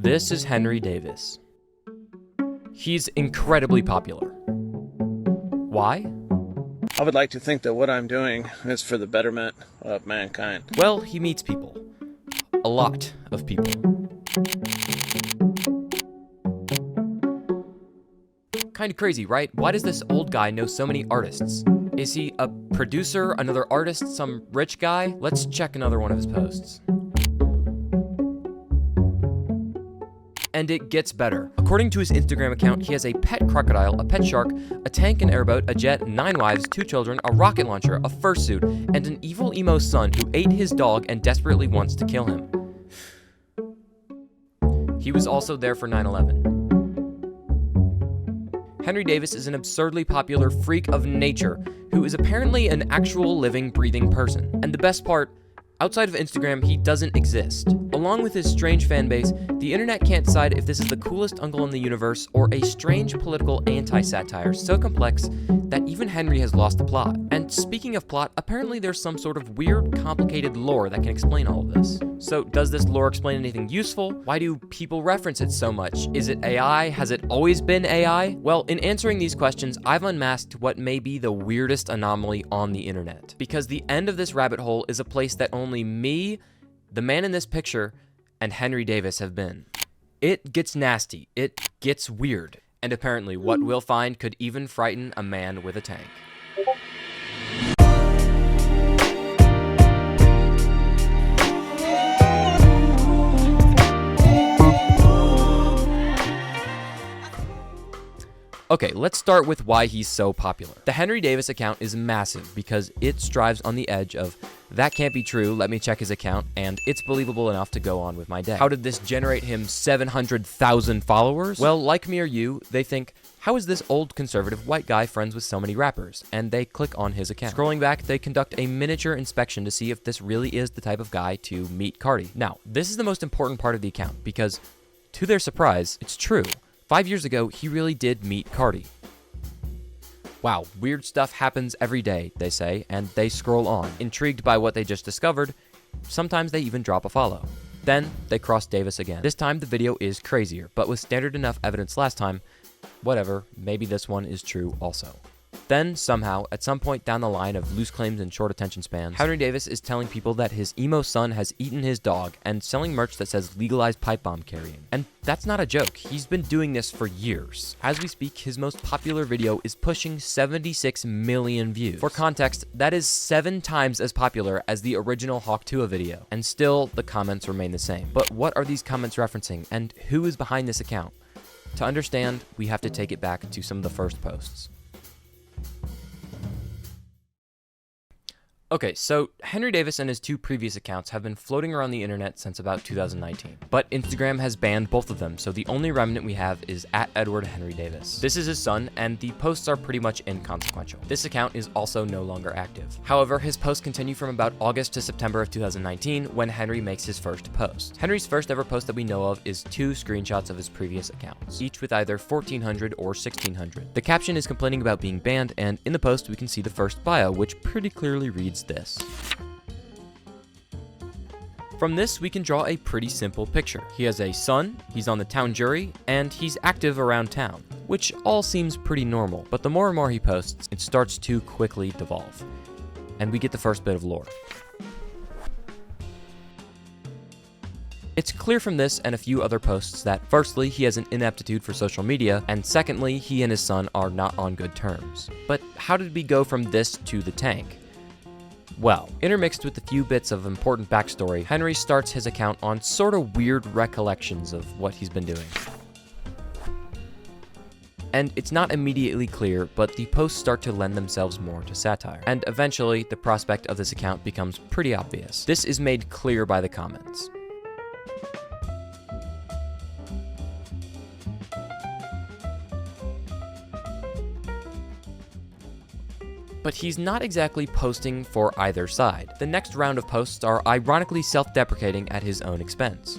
This is Henry Davis. He's incredibly popular. Why? I would like to think that what I'm doing is for the betterment of mankind. Well, he meets people. A lot of people. Kind of crazy, right? Why does this old guy know so many artists? Is he a producer, another artist, some rich guy? Let's check another one of his posts. And it gets better. According to his Instagram account, he has a pet crocodile, a pet shark, a tank and airboat, a jet, 9 wives, 2 children, a rocket launcher, a fursuit, and an evil emo son who ate his dog and desperately wants to kill him. He was also there for 9/11. Henry Davis is an absurdly popular freak of nature who is apparently an actual living, breathing person. And the best part, outside of Instagram, he doesn't exist. Along with his strange fan base, the internet can't decide if this is the coolest uncle in the universe or a strange political anti-satire so complex that even Henry has lost the plot. And speaking of plot, apparently there's some sort of weird, complicated lore that can explain all of this. So does this lore explain anything useful? Why do people reference it so much? Is it AI? Has it always been AI? Well, in answering these questions, I've unmasked what may be the weirdest anomaly on the internet. Because the end of this rabbit hole is a place that only me, the man in this picture, and Henry Davis have been. It gets nasty. It gets weird. And apparently what we'll find could even frighten a man with a tank. Okay, let's start with why he's so popular. The Henry Davis account is massive because it strives on the edge of, that can't be true, let me check his account, and it's believable enough to go on with my day. How did this generate him 700,000 followers? Well, like me or you, they think, how is this old conservative white guy friends with so many rappers? And they click on his account. Scrolling back, they conduct a miniature inspection to see if this really is the type of guy to meet Cardi. Now, this is the most important part of the account because, to their surprise, it's true. 5 years ago, he really did meet Cardi. Wow, weird stuff happens every day, they say, and they scroll on. Intrigued by what they just discovered, sometimes they even drop a follow. Then, they cross Davis again. This time, the video is crazier, but with standard enough evidence last time, whatever, maybe this one is true also. Then, somehow, at some point down the line of loose claims and short attention spans, Henry Davis is telling people that his emo son has eaten his dog and selling merch that says legalized pipe bomb carrying. And that's not a joke, he's been doing this for years. As we speak, his most popular video is pushing 76 million views. For context, that is 7 times as popular as the original Hawk Tuah video. And still, the comments remain the same. But what are these comments referencing, and who is behind this account? To understand, we have to take it back to some of the first posts. Okay, so Henry Davis and his 2 previous accounts have been floating around the internet since about 2019, but Instagram has banned both of them, so the only remnant we have is @EdwardHenryDavis. This is his son, and the posts are pretty much inconsequential. This account is also no longer active. However, his posts continue from about August to September of 2019, when Henry makes his first post. Henry's first ever post that we know of is 2 screenshots of his previous accounts, each with either 1400 or 1600. The caption is complaining about being banned, and in the post we can see the first bio, which pretty clearly reads this. From this, we can draw a pretty simple picture. He has a son, he's on the town jury, and he's active around town, which all seems pretty normal, but the more and more he posts, it starts to quickly devolve. And we get the first bit of lore. It's clear from this and a few other posts that, firstly, he has an ineptitude for social media, and secondly, he and his son are not on good terms. But how did we go from this to the tank? Well, intermixed with a few bits of important backstory, Henry starts his account on sort of weird recollections of what he's been doing. And it's not immediately clear, but the posts start to lend themselves more to satire. And eventually, the prospect of this account becomes pretty obvious. This is made clear by the comments. But he's not exactly posting for either side. The next round of posts are ironically self-deprecating at his own expense.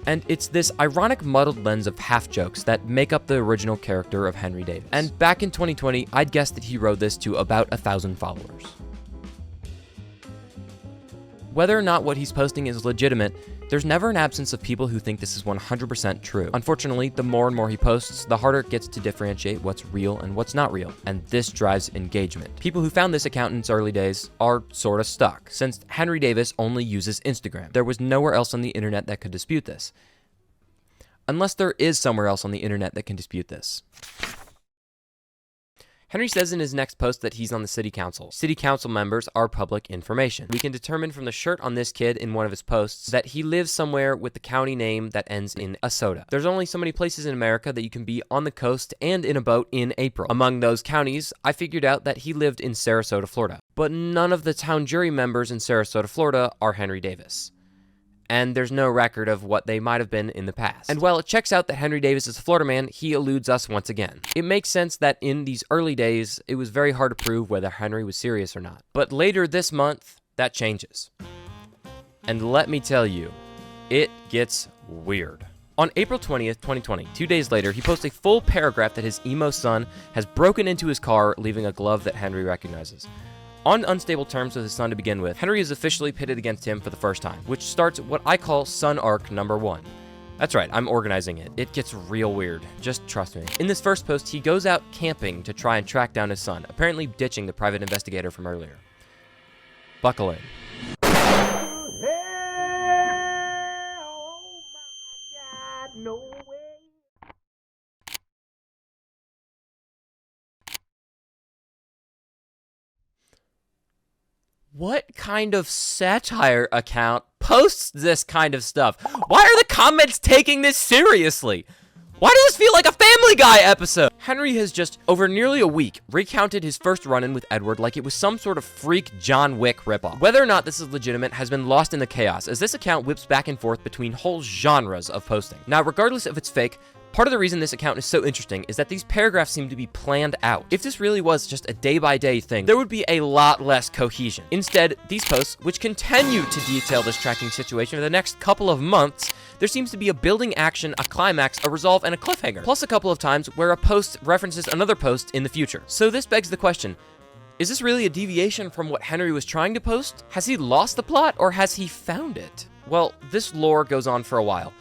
And it's this ironic muddled lens of half-jokes that make up the original character of Henry Davis. And back in 2020, I'd guess that he wrote this to about 1,000 followers. whether or not what he's posting is legitimate, there's never an absence of people who think this is 100% true. Unfortunately, the more and more he posts, the harder it gets to differentiate what's real and what's not real, and this drives engagement. People who found this account in its early days are sort of stuck, since Henry Davis only uses Instagram. There was nowhere else on the internet that could dispute this. Unless there is somewhere else on the internet that can dispute this. Henry says in his next post that he's on the city council. City council members are public information. We can determine from the shirt on this kid in one of his posts that he lives somewhere with the county name that ends in a soda. There's only so many places in America that you can be on the coast and in a boat in April. Among those counties, I figured out that he lived in Sarasota, Florida. But none of the town jury members in Sarasota, Florida are Henry Davis. And there's no record of what they might have been in the past. And while it checks out that Henry Davis is a Florida man, he eludes us once again. It makes sense that in these early days, it was very hard to prove whether Henry was serious or not. But later this month, that changes. And let me tell you, it gets weird. On April 20th, 2020, 2 days later, he posts a full paragraph that his emo son has broken into his car, leaving a glove that Henry recognizes. On unstable terms with his son to begin with, Henry is officially pitted against him for the first time, which starts what I call son arc number 1. That's right, I'm organizing it. It gets real weird. Just trust me. In this first post, he goes out camping to try and track down his son, apparently ditching the private investigator from earlier. Buckle in. What kind of satire account posts this kind of stuff? Why are the comments taking this seriously? Why does this feel like a Family Guy episode? Henry has just, over nearly a week, recounted his first run-in with Edward like it was some sort of freak John Wick ripoff. Whether or not this is legitimate has been lost in the chaos, as this account whips back and forth between whole genres of posting. Now, regardless if it's fake, part of the reason this account is so interesting is that these paragraphs seem to be planned out. If this really was just a day-by-day thing, there would be a lot less cohesion. Instead, these posts, which continue to detail this tracking situation for the next couple of months, there seems to be a building action, a climax, a resolve, and a cliffhanger, plus a couple of times where a post references another post in the future. So this begs the question, is this really a deviation from what Henry was trying to post? Has he lost the plot, or has he found it? Well, this lore goes on for a while.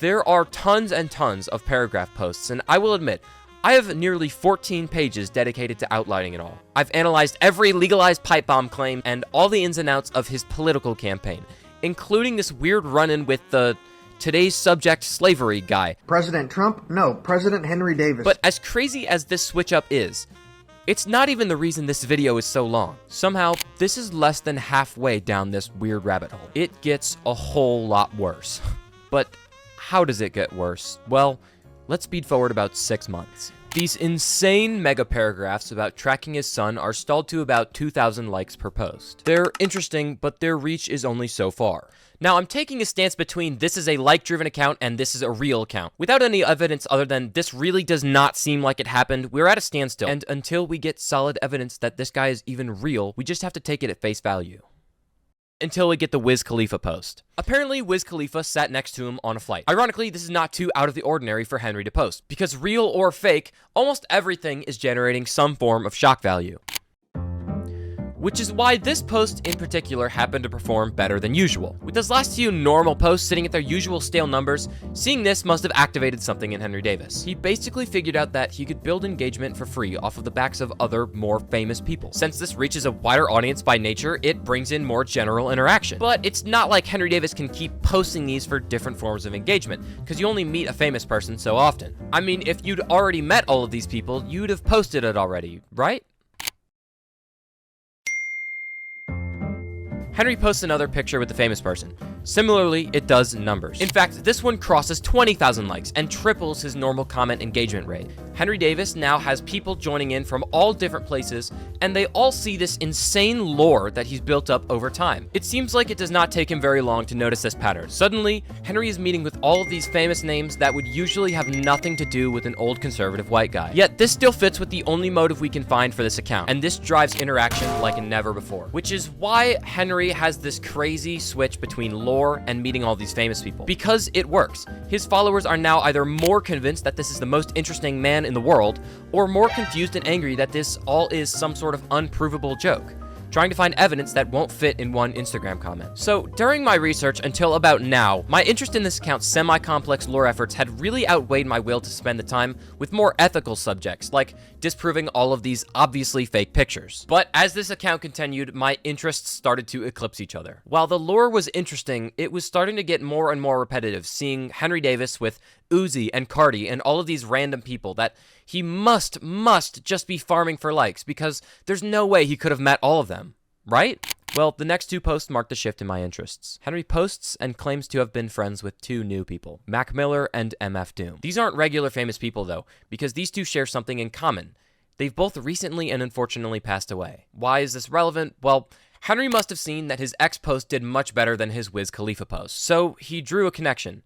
There are tons and tons of paragraph posts, and I will admit, I have nearly 14 pages dedicated to outlining it all. I've analyzed every legalized pipe bomb claim and all the ins and outs of his political campaign, including this weird run-in with the today's subject slavery guy. President Trump? No, President Henry Davis. But as crazy as this switch-up is, it's not even the reason this video is so long. Somehow, this is less than halfway down this weird rabbit hole. It gets a whole lot worse. But how does it get worse? Well, let's speed forward about 6 months. These insane mega paragraphs about tracking his son are stalled to about 2,000 likes per post. They're interesting, but their reach is only so far. Now, I'm taking a stance between this is a like-driven account and this is a real account. Without any evidence other than this really does not seem like it happened, we're at a standstill. And until we get solid evidence that this guy is even real, we just have to take it at face value. Until we get the Wiz Khalifa post. Apparently, Wiz Khalifa sat next to him on a flight. Ironically, this is not too out of the ordinary for Henry to post, because real or fake, almost everything is generating some form of shock value. Which is why this post in particular happened to perform better than usual. With those last few normal posts sitting at their usual stale numbers, seeing this must have activated something in Henry Davis. He basically figured out that he could build engagement for free off of the backs of other, more famous people. Since this reaches a wider audience by nature, it brings in more general interaction. But it's not like Henry Davis can keep posting these for different forms of engagement, because you only meet a famous person so often. I mean, if you'd already met all of these people, you'd have posted it already, right? Henry posts another picture with the famous person. Similarly, it does numbers. In fact, this one crosses 20,000 likes and triples his normal comment engagement rate. Henry Davis now has people joining in from all different places, and they all see this insane lore that he's built up over time. It seems like it does not take him very long to notice this pattern. Suddenly, Henry is meeting with all of these famous names that would usually have nothing to do with an old conservative white guy. Yet, this still fits with the only motive we can find for this account, and this drives interaction like never before. Which is why Henry has this crazy switch between lore and meeting all these famous people. Because it works. His followers are now either more convinced that this is the most interesting man in the world, or more confused and angry that this all is some sort of unprovable joke. trying to find evidence that won't fit in one Instagram comment. So during my research until about now, my interest in this account's semi-complex lore efforts had really outweighed my will to spend the time with more ethical subjects, like disproving all of these obviously fake pictures. But as this account continued, my interests started to eclipse each other. While the lore was interesting, it was starting to get more and more repetitive, seeing Henry Davis with Uzi and Cardi and all of these random people that he must just be farming for likes, because there's no way he could have met all of them, right? Well, the next two posts marked a shift in my interests. Henry posts and claims to have been friends with two new people, Mac Miller and MF Doom. These aren't regular famous people though, because these two share something in common. They've both recently and unfortunately passed away. Why is this relevant? Well, Henry must have seen that his ex post did much better than his Wiz Khalifa post, so he drew a connection.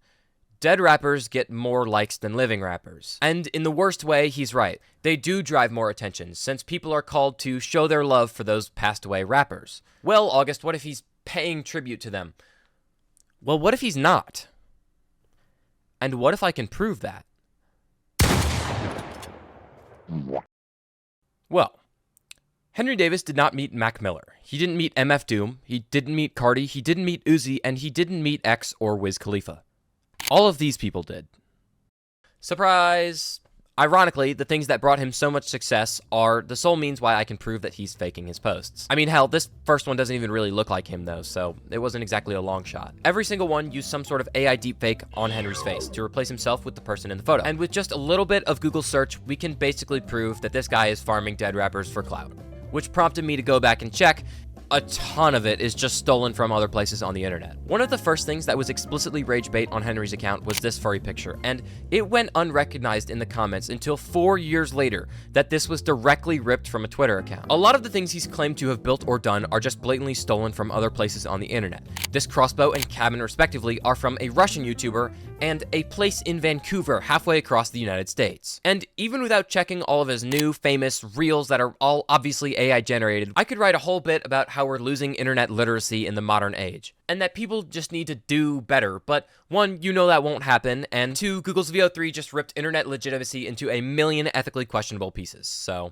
Dead rappers get more likes than living rappers. And in the worst way, he's right. They do drive more attention, since people are called to show their love for those passed away rappers. Well, August, what if he's paying tribute to them? Well, what if he's not? And what if I can prove that? Well, Henry Davis did not meet Mac Miller. He didn't meet MF Doom. He didn't meet Cardi. He didn't meet Uzi. And he didn't meet X or Wiz Khalifa. All of these people did. Surprise! Ironically, the things that brought him so much success are the sole means why I can prove that he's faking his posts. I mean, hell, this first one doesn't even really look like him though, so it wasn't exactly a long shot. Every single one used some sort of AI deepfake on Henry's face to replace himself with the person in the photo. And with just a little bit of Google search, we can basically prove that this guy is farming dead rappers for clout. Which prompted me to go back and check. A ton of it is just stolen from other places on the internet. One of the first things that was explicitly rage bait on Henry's account was this furry picture, and it went unrecognized in the comments until 4 years later that this was directly ripped from a Twitter account. A lot of the things he's claimed to have built or done are just blatantly stolen from other places on the internet. This crossbow and cabin respectively are from a Russian YouTuber and a place in Vancouver halfway across the United States. And even without checking all of his new famous reels that are all obviously AI generated, I could write a whole bit about how we're losing internet literacy in the modern age, and that people just need to do better. But one, you know that won't happen, and two, Google's VO3 just ripped internet legitimacy into a million ethically questionable pieces, so...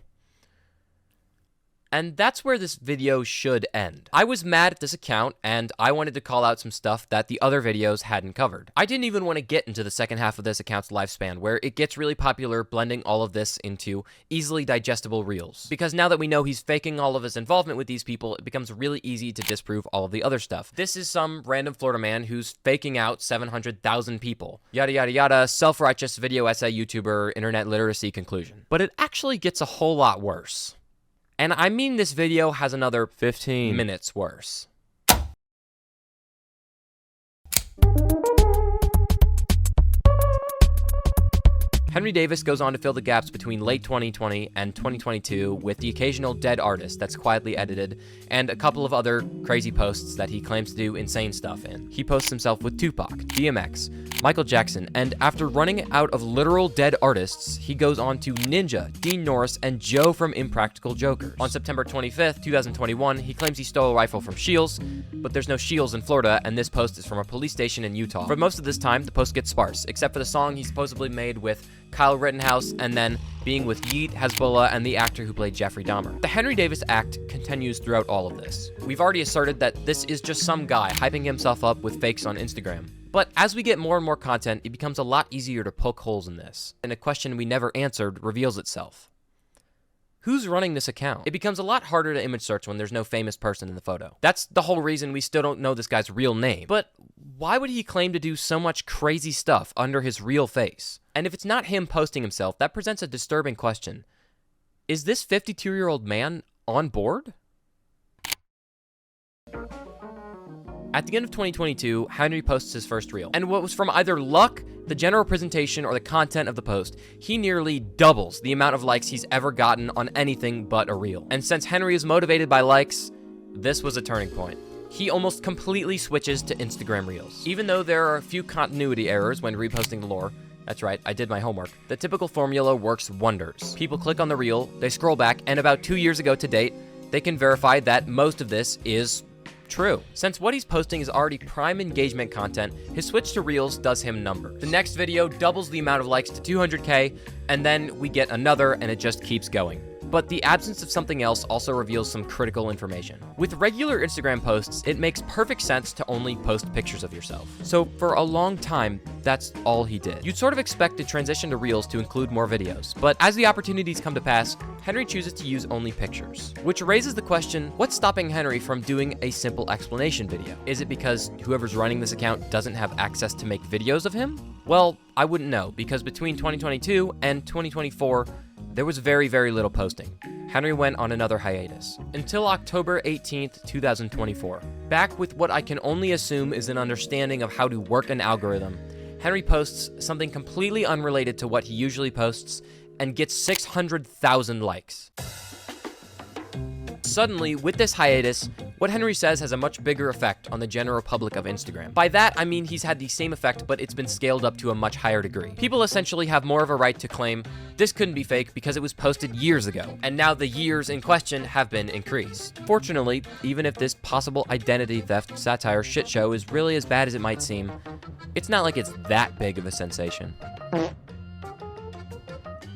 And that's where this video should end. I was mad at this account, and I wanted to call out some stuff that the other videos hadn't covered. I didn't even want to get into the second half of this account's lifespan, where it gets really popular blending all of this into easily digestible reels. Because now that we know he's faking all of his involvement with these people, it becomes really easy to disprove all of the other stuff. This is some random Florida man who's faking out 700,000 people. Yada yada yada, self-righteous video essay YouTuber, internet literacy conclusion. But it actually gets a whole lot worse. And I mean this video has another 15 minutes worse. Henry Davis goes on to fill the gaps between late 2020 and 2022 with the occasional dead artist that's quietly edited, and a couple of other crazy posts that he claims to do insane stuff in. He posts himself with Tupac, DMX, Michael Jackson, and after running out of literal dead artists, he goes on to Ninja, Dean Norris, and Joe from Impractical Jokers. On September 25th, 2021, he claims he stole a rifle from Shields, but there's no Shields in Florida, and this post is from a police station in Utah. For most of this time, the post gets sparse, except for the song he supposedly made with Kyle Rittenhouse, and then being with Yeet, Hezbollah, and the actor who played Jeffrey Dahmer. The Henry Davis act continues throughout all of this. We've already asserted that this is just some guy hyping himself up with fakes on Instagram. But as we get more and more content, it becomes a lot easier to poke holes in this, and a question we never answered reveals itself. Who's running this account? It becomes a lot harder to image search when there's no famous person in the photo. That's the whole reason we still don't know this guy's real name. But why would he claim to do so much crazy stuff under his real face? And if it's not him posting himself, that presents a disturbing question. Is this 52-year-old man on board? At the end of 2022, Henry posts his first reel, and what was from either luck, the general presentation, or the content of the post, he nearly doubles the amount of likes he's ever gotten on anything but a reel. And since Henry is motivated by likes, this was a turning point. He almost completely switches to Instagram Reels. Even though there are a few continuity errors when reposting the lore, that's right, I did my homework, the typical formula works wonders. People click on the reel, they scroll back, and about 2 years ago to date, they can verify that most of this is true. Since what he's posting is already prime engagement content, his switch to Reels does him numbers. The next video doubles the amount of likes to 200K, and then we get another, and it just keeps going. but the absence of something else also reveals some critical information. With regular Instagram posts, it makes perfect sense to only post pictures of yourself. So for a long time, that's all he did. You'd sort of expect the transition to Reels to include more videos, but as the opportunities come to pass, Henry chooses to use only pictures. Which raises the question, what's stopping Henry from doing a simple explanation video? Is it because whoever's running this account doesn't have access to make videos of him? Well, I wouldn't know, because between 2022 and 2024, there was very, very little posting. Henry went on another hiatus, until October 18th, 2024. Back with what I can only assume is an understanding of how to work an algorithm, Henry posts something completely unrelated to what he usually posts and gets 600,000 likes. Suddenly, with this hiatus, what Henry says has a much bigger effect on the general public of Instagram. By that, I mean he's had the same effect, but it's been scaled up to a much higher degree. People essentially have more of a right to claim this couldn't be fake because it was posted years ago, and now the years in question have been increased. Fortunately, even if this possible identity theft satire shit show is really as bad as it might seem, it's not like it's that big of a sensation.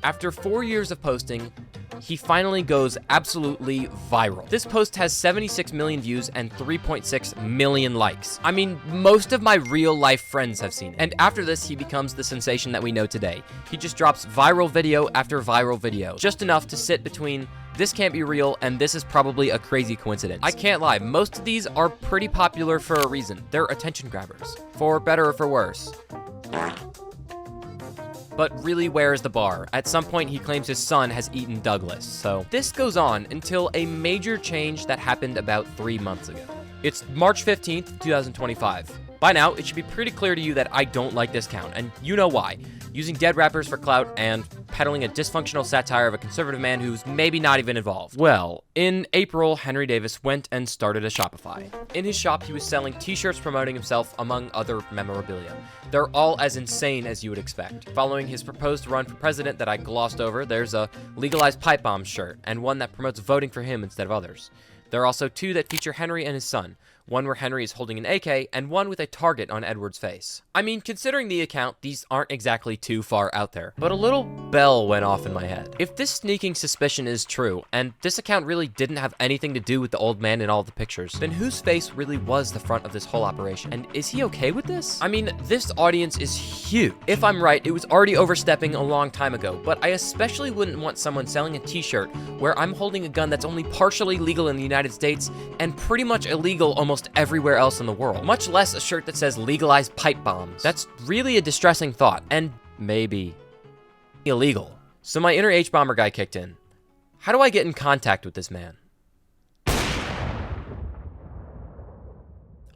After 4 years of posting, he finally goes absolutely viral. This post has 76 million views and 3.6 million likes. I mean, most of my real life friends have seen it. And after this, he becomes the sensation that we know today. He just drops viral video after viral video, just enough to sit between this can't be real and this is probably a crazy coincidence. I can't lie, most of these are pretty popular for a reason. They're attention grabbers, for better or for worse. But really, where is the bar? At some point, he claims his son has eaten Douglas, so this goes on until a major change that happened about 3 months ago. It's March 15th, 2025. By now, it should be pretty clear to you that I don't like this count, and you know why. Using dead rappers for clout and peddling a dysfunctional satire of a conservative man who's maybe not even involved. Well, in April, Henry Davis went and started a Shopify. In his shop, he was selling t-shirts promoting himself among other memorabilia. They're all as insane as you would expect. Following his proposed run for president that I glossed over, there's a legalized pipe bomb shirt and one that promotes voting for him instead of others. There are also two that feature Henry and his son, one where Henry is holding an AK, and one with a target on Edward's face. I mean, considering the account, these aren't exactly too far out there, but a little bell went off in my head. If this sneaking suspicion is true, and this account really didn't have anything to do with the old man in all the pictures, then whose face really was the front of this whole operation? And is he okay with this? I mean, this audience is huge. If I'm right, it was already overstepping a long time ago, but I especially wouldn't want someone selling a t-shirt where I'm holding a gun that's only partially legal in the United States and pretty much illegal almost everywhere else in the world, much less a shirt that says legalized pipe bombs. That's really a distressing thought, and maybe illegal. So my inner H-bomber guy kicked in. How do I get in contact with this man?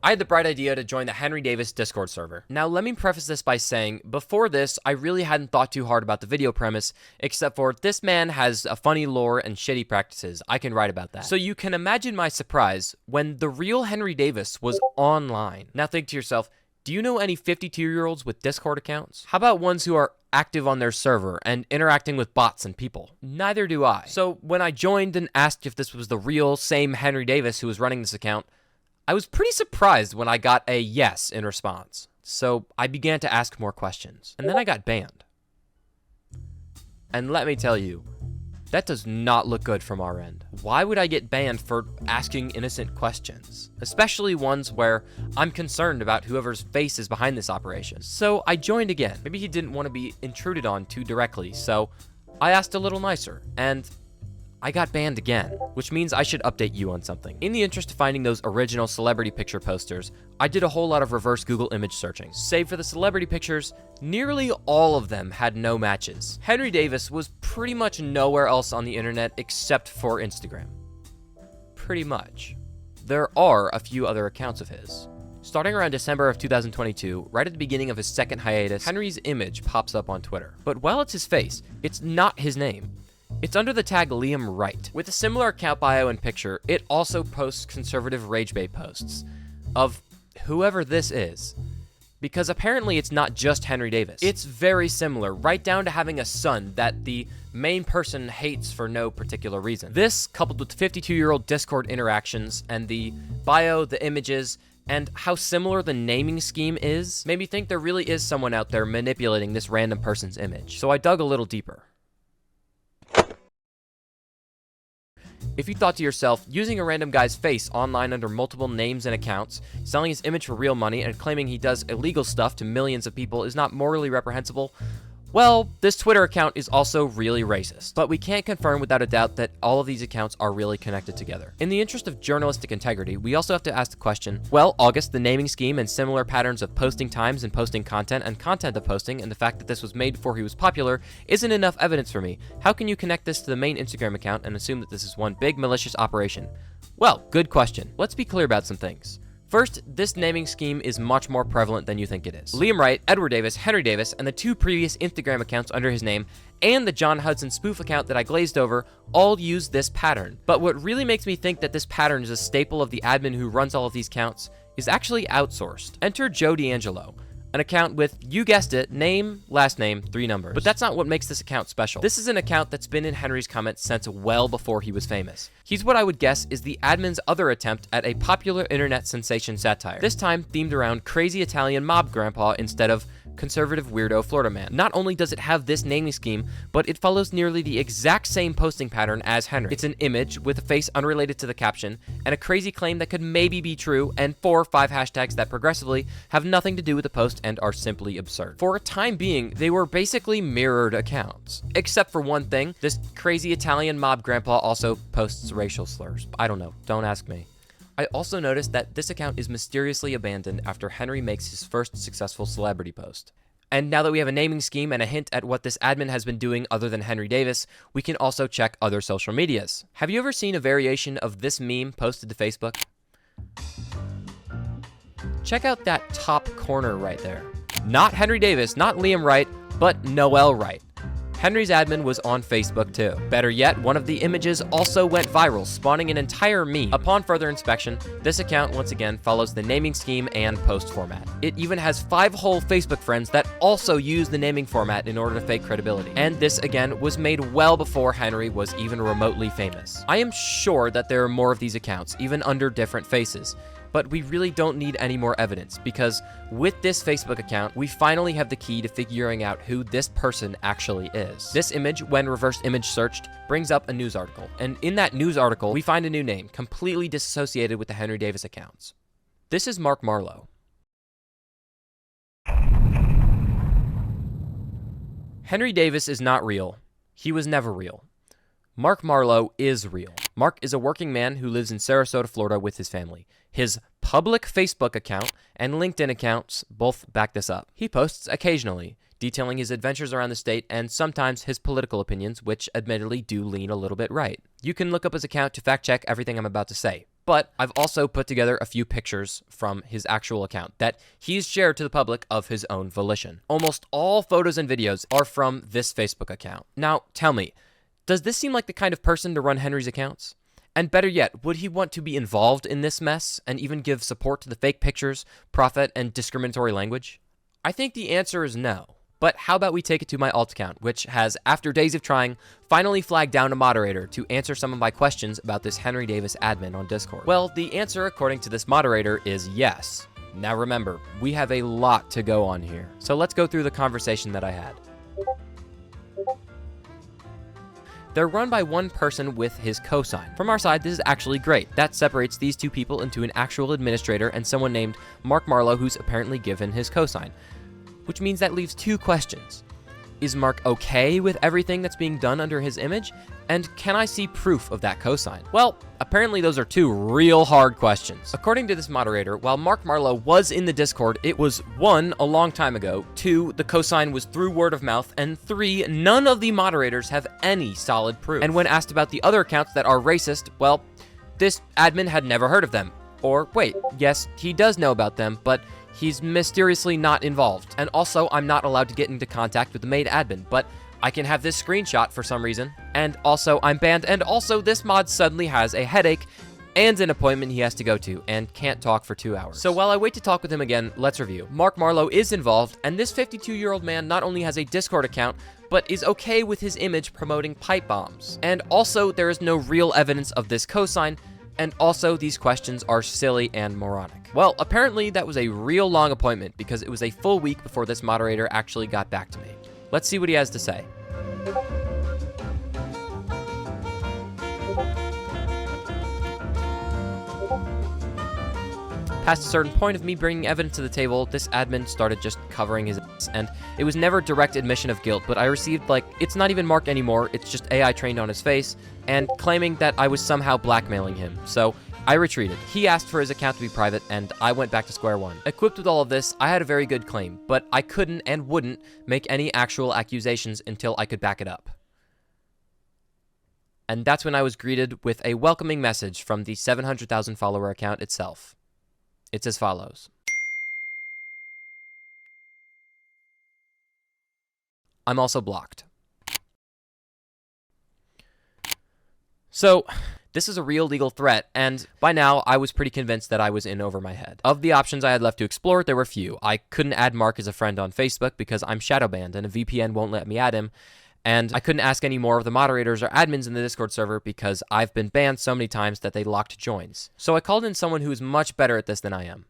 I had the bright idea to join the Henry Davis Discord server. Now, let me preface this by saying, before this, I really hadn't thought too hard about the video premise, except for this man has a funny lore and shitty practices. I can write about that. So you can imagine my surprise when the real Henry Davis was online. Now think to yourself, do you know any 52-year-olds with Discord accounts? How about ones who are active on their server and interacting with bots and people? Neither do I. So when I joined and asked if this was the real same Henry Davis who was running this account, I was pretty surprised when I got a yes in response. So I began to ask more questions, and then I got banned. And let me tell you, that does not look good from our end. Why would I get banned for asking innocent questions? Especially ones where I'm concerned about whoever's face is behind this operation. So I joined again. Maybe he didn't want to be intruded on too directly, so I asked a little nicer, and I got banned again, which means I should update you on something. In the interest of finding those original celebrity picture posters, I did a whole lot of reverse Google image searching. Save for the celebrity pictures, nearly all of them had no matches. Henry Davis was pretty much nowhere else on the internet except for Instagram. Pretty much. There are a few other accounts of his. Starting around December of 2022, right at the beginning of his second hiatus, Henry's image pops up on Twitter. But while it's his face, it's not his name. It's under the tag Liam Wright. With a similar account bio and picture, it also posts conservative rage bait posts of whoever this is. Because apparently it's not just Henry Davis. It's very similar, right down to having a son that the main person hates for no particular reason. This, coupled with 52-year-old Discord interactions and the bio, the images, and how similar the naming scheme is, made me think there really is someone out there manipulating this random person's image. So I dug a little deeper. If you thought to yourself, using a random guy's face online under multiple names and accounts, selling his image for real money, and claiming he does illegal stuff to millions of people is not morally reprehensible, well, this Twitter account is also really racist. But we can't confirm without a doubt that all of these accounts are really connected together. In the interest of journalistic integrity, we also have to ask the question, well, August, the naming scheme and similar patterns of posting times and posting content and content of posting and the fact that this was made before he was popular isn't enough evidence for me. How can you connect this to the main Instagram account and assume that this is one big malicious operation? Well, good question. Let's be clear about some things. First, this naming scheme is much more prevalent than you think it is. Liam Wright, Edward Davis, Henry Davis, and the 2 previous Instagram accounts under his name, and the John Hudson spoof account that I glazed over, all use this pattern. But what really makes me think that this pattern is a staple of the admin who runs all of these accounts is actually outsourced. Enter Joe D'Angelo, an account with, you guessed it, name, last name, 3 numbers. But that's not what makes this account special. This is an account that's been in Henry's comments since well before he was famous. He's what I would guess is the admin's other attempt at a popular internet sensation satire, this time themed around crazy Italian mob grandpa instead of conservative weirdo Florida man. Not only does it have this naming scheme, but it follows nearly the exact same posting pattern as Henry. It's an image with a face unrelated to the caption, and a crazy claim that could maybe be true, and 4 or 5 hashtags that progressively have nothing to do with the post and are simply absurd. For a time being, they were basically mirrored accounts. Except for one thing, this crazy Italian mob grandpa also posts racial slurs. I don't know, don't ask me. I also noticed that this account is mysteriously abandoned after Henry makes his first successful celebrity post. And now that we have a naming scheme and a hint at what this admin has been doing other than Henry Davis, we can also check other social medias. Have you ever seen a variation of this meme posted to Facebook? Check out that top corner right there. Not Henry Davis, not Liam Wright, but Noel Wright. Henry's admin was on Facebook too. Better yet, one of the images also went viral, spawning an entire meme. Upon further inspection, this account once again follows the naming scheme and post format. It even has 5 whole Facebook friends that also use the naming format in order to fake credibility. And this again was made well before Henry was even remotely famous. I am sure that there are more of these accounts, even under different faces. But we really don't need any more evidence, because with this Facebook account, we finally have the key to figuring out who this person actually is. This image, when reverse image searched, brings up a news article, and in that news article, we find a new name, completely disassociated with the Henry Davis accounts. This is Mark Marlowe. Henry Davis is not real. He was never real. Mark Marlowe is real. Mark is a working man who lives in Sarasota, Florida with his family. His public Facebook account and LinkedIn accounts both back this up. He posts occasionally, detailing his adventures around the state and sometimes his political opinions, which admittedly do lean a little bit right. You can look up his account to fact check everything I'm about to say. But I've also put together a few pictures from his actual account that he's shared to the public of his own volition. Almost all photos and videos are from this Facebook account. Now, tell me, does this seem like the kind of person to run Henry's accounts? And better yet, would he want to be involved in this mess and even give support to the fake pictures, profit, and discriminatory language? I think the answer is no. But how about we take it to my alt account, which has, after days of trying, finally flagged down a moderator to answer some of my questions about this Henry Davis admin on Discord. Well, the answer, according to this moderator, is yes. Now remember, we have a lot to go on here. So let's go through the conversation that I had. They're run by one person with his cosign. From our side, this is actually great. That separates these 2 people into an actual administrator and someone named Mark Marlowe, who's apparently given his cosign. Which means that leaves 2 questions. Is Mark okay with everything that's being done under his image? And can I see proof of that cosign? Well, apparently those are 2 real hard questions. According to this moderator, while Mark Marlowe was in the Discord, it was 1, a long time ago, 2, the cosign was through word of mouth, and 3, none of the moderators have any solid proof. And when asked about the other accounts that are racist, well, this admin had never heard of them. Or wait, yes, he does know about them, but he's mysteriously not involved. And also, I'm not allowed to get into contact with the main admin, but I can have this screenshot for some reason. And also, I'm banned, and also this mod suddenly has a headache and an appointment he has to go to, and can't talk for 2 hours. So while I wait to talk with him again, let's review. Mark Marlowe is involved, and this 52-year-old man not only has a Discord account, but is okay with his image promoting pipe bombs. And also, there is no real evidence of this cosign, and also these questions are silly and moronic. Well, apparently that was a real long appointment because it was a full week before this moderator actually got back to me. Let's see what he has to say. Past a certain point of me bringing evidence to the table, this admin started just covering his ass, and it was never direct admission of guilt, but I received, like, it's not even Mark anymore, it's just AI trained on his face, and claiming that I was somehow blackmailing him. So I retreated. He asked for his account to be private, and I went back to square one. Equipped with all of this, I had a very good claim, but I couldn't and wouldn't make any actual accusations until I could back it up. And that's when I was greeted with a welcoming message from the 700,000 follower account itself. It's as follows. I'm also blocked. So, this is a real legal threat, and by now, I was pretty convinced that I was in over my head. Of the options I had left to explore, there were few. I couldn't add Mark as a friend on Facebook because I'm shadow banned and a VPN won't let me add him, and I couldn't ask any more of the moderators or admins in the Discord server because I've been banned so many times that they locked joins. So I called in someone who is much better at this than I am.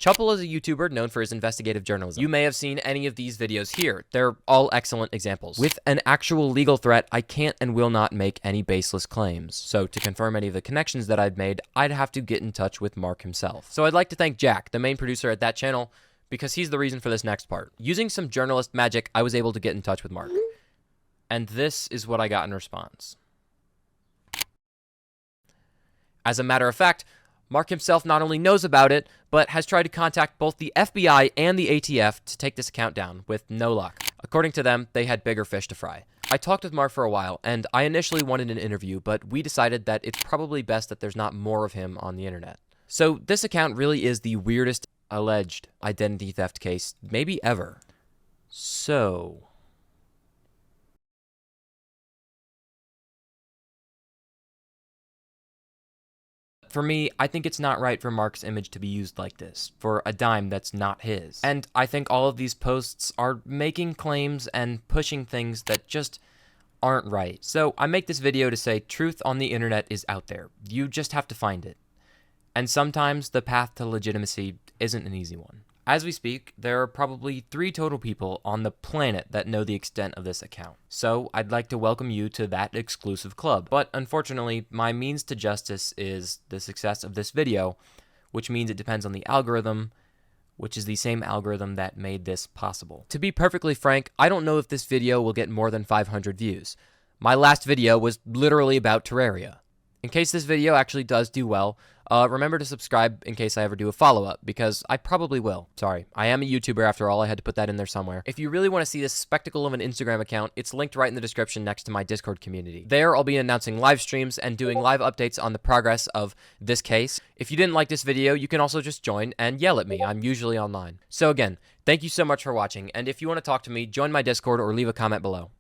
Chuppel is a YouTuber known for his investigative journalism. You may have seen any of these videos here. They're all excellent examples. With an actual legal threat, I can't and will not make any baseless claims. So to confirm any of the connections that I'd made, I'd have to get in touch with Mark himself. So I'd like to thank Jack, the main producer at that channel, because he's the reason for this next part. Using some journalist magic, I was able to get in touch with Mark. And this is what I got in response. As a matter of fact, Mark himself not only knows about it, but has tried to contact both the FBI and the ATF to take this account down, with no luck. According to them, they had bigger fish to fry. I talked with Mark for a while, and I initially wanted an interview, but we decided that it's probably best that there's not more of him on the internet. So this account really is the weirdest alleged identity theft case maybe ever. So for me, I think it's not right for Mark's image to be used like this, for a dime that's not his. And I think all of these posts are making claims and pushing things that just aren't right. So I make this video to say truth on the internet is out there. You just have to find it. And sometimes the path to legitimacy isn't an easy one. As we speak, there are probably 3 total people on the planet that know the extent of this account. So I'd like to welcome you to that exclusive club. But unfortunately, my means to justice is the success of this video, which means it depends on the algorithm, which is the same algorithm that made this possible. To be perfectly frank, I don't know if this video will get more than 500 views. My last video was literally about Terraria. In case this video actually does do well, remember to subscribe in case I ever do a follow-up, because I probably will. Sorry, I am a YouTuber after all, I had to put that in there somewhere. If you really want to see this spectacle of an Instagram account, it's linked right in the description next to my Discord community. There, I'll be announcing live streams and doing live updates on the progress of this case. If you didn't like this video, you can also just join and yell at me. I'm usually online. So again, thank you so much for watching, and if you want to talk to me, join my Discord or leave a comment below.